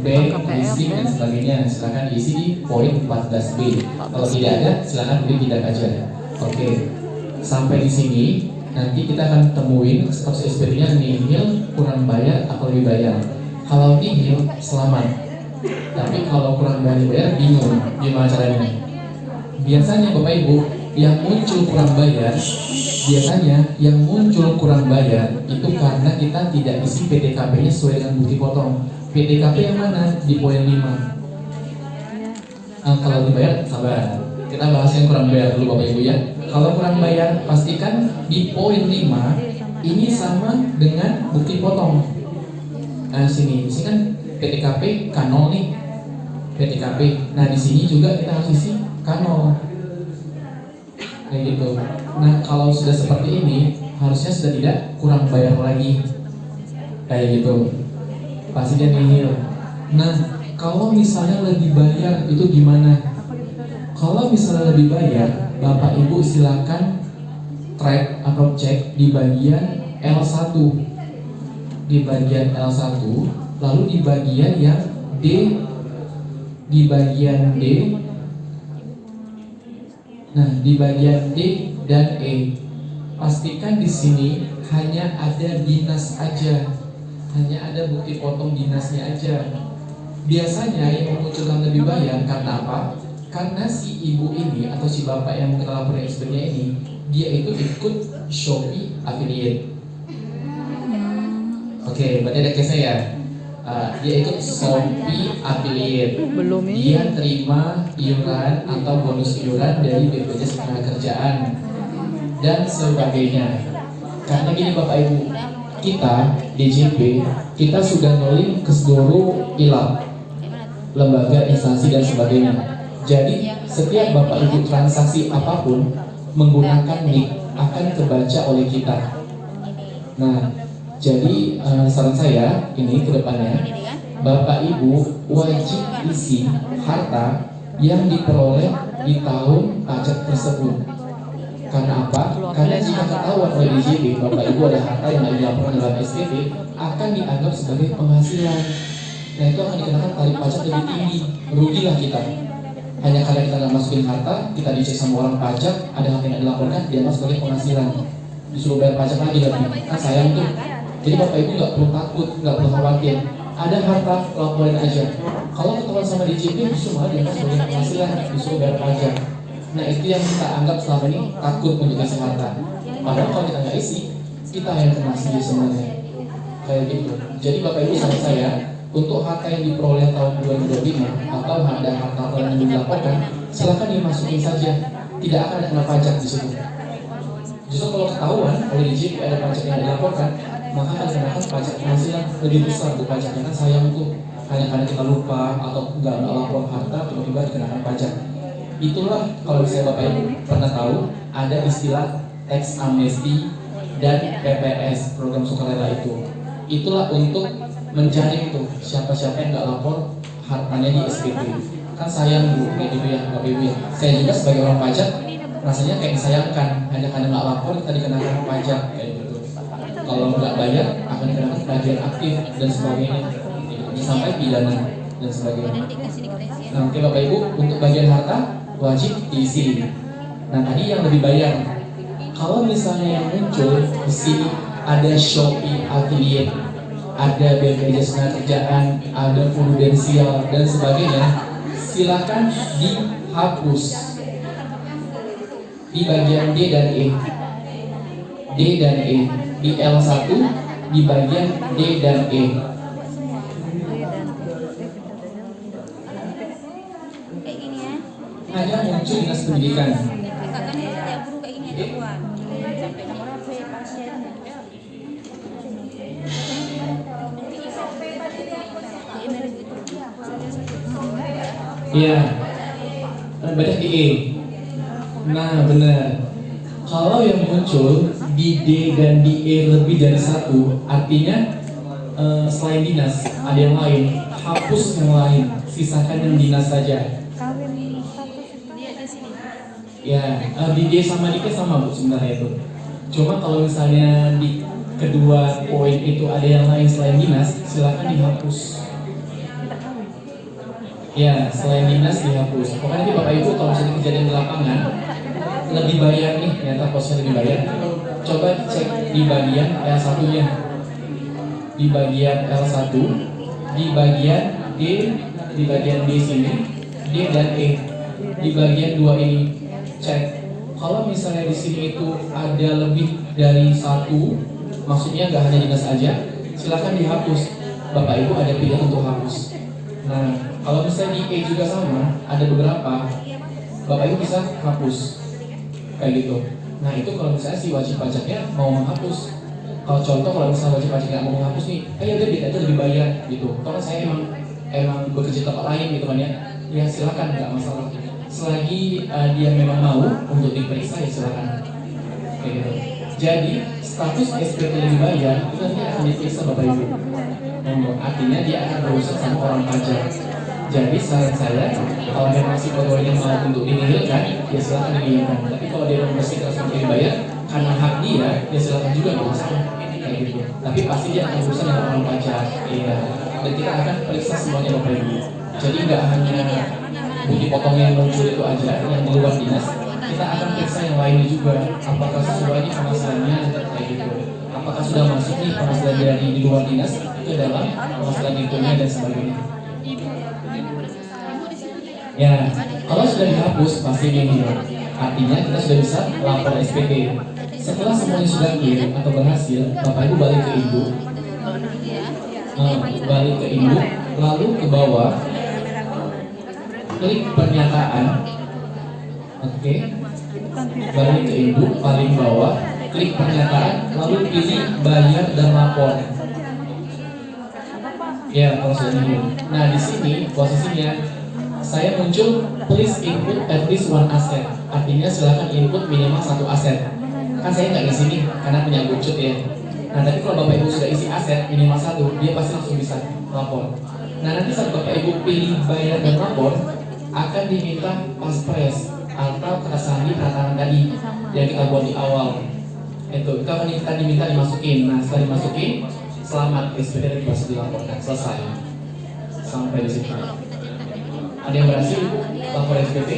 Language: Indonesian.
bank, leasing dan sebagainya, silakan diisi di poin 14B. Kalau tidak ada, silakan pilih tidak aja. Oke, sampai di sini nanti kita akan temuin status SPP-nya nihil, kurang bayar atau lebih bayar. Kalau nihil, selamat. Tapi kalau kurang bayar, bingung gimana caranya. Biasanya Bapak Ibu yang muncul kurang bayar, itu karena kita tidak isi PTKP-nya sesuai dengan bukti potong. PTKP yang mana? Di poin 5. Kalau dibayar, sabar. Kita bahas yang kurang bayar dulu Bapak Ibu ya. Kalau kurang bayar, pastikan di poin 5 ini sama dengan bukti potong. Sini kan PTKP K0 nih. PTKP. Nah, di sini juga kita harus isi K0. Kayak gitu. Nah, kalau sudah seperti ini, harusnya sudah tidak kurang bayar lagi. Kayak gitu. Pastinya nihil. Nah, kalau misalnya lebih bayar itu gimana? Kalau misalnya lebih bayar, Bapak Ibu silakan track atau cek di bagian L1. Di bagian L1, lalu di bagian yang D, di bagian D. Nah, di bagian D dan E, pastikan di sini hanya ada dinas aja, hanya ada bukti potong dinasnya aja. Biasanya yang memunculkan lebih bayar karena apa? Karena si ibu ini atau si bapak yang kita laporin SPP-nya ini, dia itu ikut Shopee affiliate. Oke, berarti ada case-nya ya. Dia ikut Shopee affiliate. Dia terima iuran atau bonus iuran dari BPJS Ketenagakerjaan dan sebagainya. Karena gini Bapak Ibu, kita DJP, kita sudah nolin ke seluruh ILAP, lembaga, instansi dan sebagainya. Jadi setiap Bapak Ibu transaksi apapun menggunakan NIK akan terbaca oleh kita. Nah, jadi saran saya ini ke depannya, Bapak Ibu wajib isi harta yang diperoleh di tahun pajak tersebut. Karena apa? Karena jika ketahuan oleh DJP Bapak Ibu ada harta yang dilaporkan dalam SPP, akan dianggap sebagai penghasilan. Nah, itu akan dikenakan tarif pajak lebih tinggi. Rugilah kita. Hanya karena kita nggak masukin harta, kita dicek sama orang pajak, ada harta yang dilaporkan, dianggap sebagai penghasilan. Disuruh bayar pajak lagi lagi. Kan sayang tuh. Jadi Bapak Ibu nggak perlu takut, nggak perlu khawatir. Ada harta, laporin aja. Kalau ketahuan sama DJP, justru malah dianggap sebagai penghasilan, disuruh bayar pajak. Nah, itu yang kita anggap selama ini takut untuk isi harta. Padahal kalau kita nggak isi, kita yang kena sendiri sebenarnya. Kayak gitu. Jadi Bapak Ibu saran saya, untuk harta yang diperoleh tahun 2025 atau ada harta yang dilaporkan, silakan dimasukin saja. Tidak akan ada kena pajak di situ. Justru kalau ketahuan oleh DJP ada pajak yang dilaporkan, maka akan dikenakan pajak penghasilan lebih besar tuh pajaknya. Kan sayang tuh, hanya karena kita lupa atau nggak lapor harta tiba-tiba dikenakan pajak. Itulah kalau misalnya Bapak Ibu pernah tahu ada istilah tax amnesty dan PPS, program sukarela itu. Itulah untuk menjaring tuh siapa-siapa yang nggak lapor hartanya di SPP. Kan sayang Bu, kayak gitu ya Bapak Ibu ya. Saya juga sebagai orang pajak rasanya kayak disayangkan, hanya karena nggak lapor kita dikenakan pajak kayak gitu. Kalau nggak bayar akan dikenakan bagian aktif dan sebagainya, sampai pidana dan sebagainya. Nah, oke Bapak Ibu, untuk bagian harta wajib diisi. Nah, tadi yang lebih bayar, kalau misalnya yang muncul di sini ada Shopee affiliate, ada BPJS Ketenagakerjaan, ada prudensial dan sebagainya, silakan dihapus di bagian D dan E. D dan E di L1 di bagian D dan E. Hanya muncul dinas pendidikan. Iya, banyak di E. Nah benar. Kalau yang muncul di D dan di E lebih dari satu, artinya selain dinas ada yang lain, hapus yang lain, sisakan yang dinas saja. Ya, di D sama di E sama Bu sebenarnya itu. Cuma kalau misalnya di kedua poin itu ada yang lain selain dinas, silakan dihapus. Ya, selain dinas dihapus. Pokoknya nanti Bapak Ibu kalau misalnya kejadian di lapangan lebih bayar nih, ternyata posnya lebih bayar. Coba cek di bagian L1-nya, di bagian L1, di bagian D, di bagian D sini, D dan E, di bagian 2 ini cek. Kalau misalnya di sini itu ada lebih dari satu, maksudnya nggak hanya dinas aja, silakan dihapus. Bapak Ibu ada pilihan untuk hapus. Nah, kalau misalnya di E juga sama, ada beberapa, Bapak Ibu bisa hapus kayak gitu. Nah, itu kalau misalnya si wajib pajaknya mau menghapus. Kalau contoh kalau misalnya wajib pajak nggak mau menghapus nih, ya udah kita aja lebih bayar gitu. Kalau saya emang bekerja di tempat lain gitu kan ya, ya silakan nggak masalah. Selagi dia memang mau untuk diperiksa ya silakan kayak gitu. Jadi status SPT lebih bayar itu nanti akan diperiksa Bapak Ibu. Artinya dia akan berurusan sama orang pajak. Jadi saran saya, kalau memang si pegawainya mau untuk dinihilkan, ya silakan dinihilkan. Tapi kalau dia mau bersih terus nanti dibayar, karena hak dia, ya silakan juga nggak masalah kayak gitu. Tapi pasti dia akan berurusan dengan orang pajak. Iya. Dan kita akan periksa semuanya Bapak Ibu. Jadi nggak hanya bukti potongnya yang muncul itu aja yang di luar dinas, kita akan periksa yang lainnya juga. Apakah sesuai nih penghasilannya kayak gitu. Apakah sudah masuk nih penghasilan dari di luar dinas itu dalam penghasilan hitungnya dan sebagainya. Ya, kalau sudah dihapus pasti ini artinya kita sudah bisa lapor SPT. Setelah semuanya sudah clear atau berhasil, Bapak Ibu balik ke induk, lalu ke bawah, klik pernyataan, oke, balik ke induk, paling bawah, klik pernyataan, lalu pilih bayar dan lapor. Ya, kalau sudah ini. Nah, di sini posisinya saya muncul please input at least one asset. Artinya silakan input minimal satu aset. Kan saya nggak di sini karena punya Gocut ya. Nah, tapi kalau Bapak Ibu sudah isi aset minimal satu, dia pasti langsung bisa lapor. Nah, nanti saat Bapak Ibu pilih bayar dan lapor, akan diminta paspres atau kata sandi tangan tadi yang kita buat di awal. Itu akan diminta dimasukin. Nah, setelah dimasukin, selamat SPT bisa dilaporkan. Selesai. Sampai di situ. Ada yang berhasil lapor SPT?